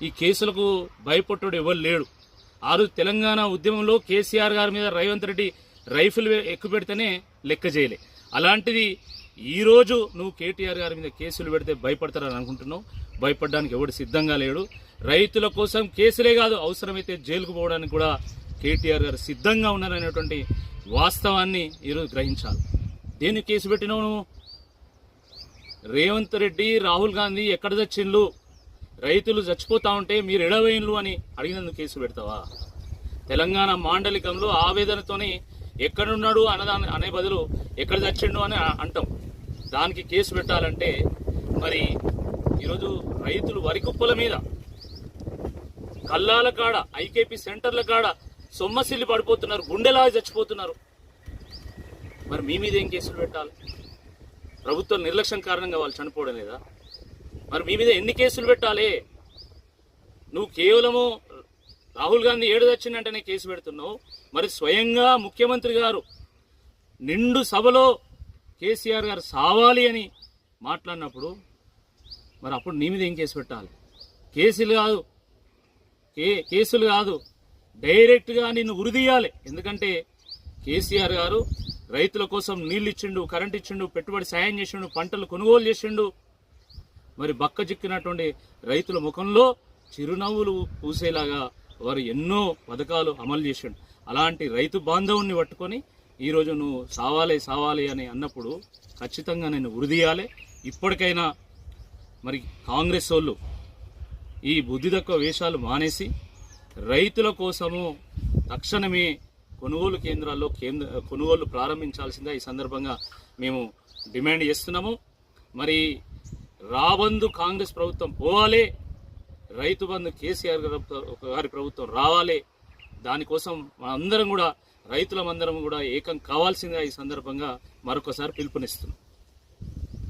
ఈ కేసులకు భయపట్టుడు ఎవరు లేడు. ఆ రోజు తెలంగాణ ఉద్యమంలో కేసీఆర్ గారి మీద రేవంత్ రెడ్డి రైఫిల్ ఎక్కుపెడితేనే లెక్క చేయలే. అలాంటిది ఈరోజు నువ్వు కేటీఆర్ గారి మీద కేసులు పెడితే భయపడతారని అనుకుంటున్నావు. భయపడడానికి ఎవడు సిద్ధంగా లేడు. రైతుల కోసం కేసులే కాదు, అవసరమైతే జైలుకు పోవడానికి కూడా కేటీఆర్ గారు సిద్ధంగా ఉన్నారనేటువంటి వాస్తవాన్ని ఈరోజు గ్రహించాలి. దేని కేసు పెట్టినావు నువ్వు? రేవంత్ రెడ్డి, రాహుల్ గాంధీ ఎక్కడ చచ్చిండ్లు? రైతులు చచ్చిపోతా ఉంటే మీరు ఎడవేయిండ్లు అని అడిగినందుకు కేసు పెడతావా? తెలంగాణ మాండలికంలో ఆవేదనతోని ఎక్కడున్నాడు అనే బదులు ఎక్కడ చచ్చిండు అని అంటాం. దానికి కేసు పెట్టాలంటే మరి ఈరోజు రైతులు వరి కుప్పల మీద, కల్లాల కాడ, ఐకేపీ సెంటర్ల కాడ సొమ్మసిల్లి పడిపోతున్నారు, గుండెలా చచ్చిపోతున్నారు. మరి మీ మీద ఏం కేసులు పెట్టాలి? ప్రభుత్వం నిర్లక్ష్యం కారణంగా వాళ్ళు చనిపోవడం లేదా? మరి మీ మీద ఎన్ని కేసులు పెట్టాలి? నువ్వు కేవలము రాహుల్ గాంధీ ఏడు వచ్చిందంటేనే కేసు పెడుతున్నావు. మరి స్వయంగా ముఖ్యమంత్రి గారు నిండు సభలో కేసీఆర్ గారు సావాలి అని మాట్లాడినప్పుడు మరి అప్పుడు నీ మీద ఏం కేసు పెట్టాలి? కేసులు కాదు డైరెక్ట్గా నిన్ను ఉరిదీయాలి. ఎందుకంటే కేసీఆర్ గారు రైతుల కోసం నీళ్ళు ఇచ్చిండు, కరెంట్ ఇచ్చిండు, పెట్టుబడి సాయం చేసిండు, పంటలు కొనుగోలు చేసిండు. మరి బక్క చిక్కినటువంటి రైతుల ముఖంలో చిరునవ్వులు పూసేలాగా వారు ఎన్నో పథకాలు అమలు చేసిండు. అలాంటి రైతు బాంధవుని పట్టుకొని ఈరోజు నువ్వు సావాలి అని అన్నప్పుడు ఖచ్చితంగా నేను ఉరిదీయాలి. ఇప్పటికైనా మరి కాంగ్రెస్ వాళ్ళు ఈ బుద్ధి తక్కువ వేషాలు మానేసి రైతుల కోసము తక్షణమే కొనుగోలు కేంద్రాల్లో కొనుగోలు ప్రారంభించాల్సిందే ఈ సందర్భంగా మేము డిమాండ్ చేస్తున్నాము. మరి రాబందు కాంగ్రెస్ ప్రభుత్వం పోవాలి, రైతు బంధు కేసీఆర్ గారి ప్రభుత్వం రావాలి. దానికోసం మనందరం కూడా రైతులమందరం కూడా ఏకం కావాల్సిందిగా ఈ సందర్భంగా మరొకసారి పిలుపునిస్తున్నాం.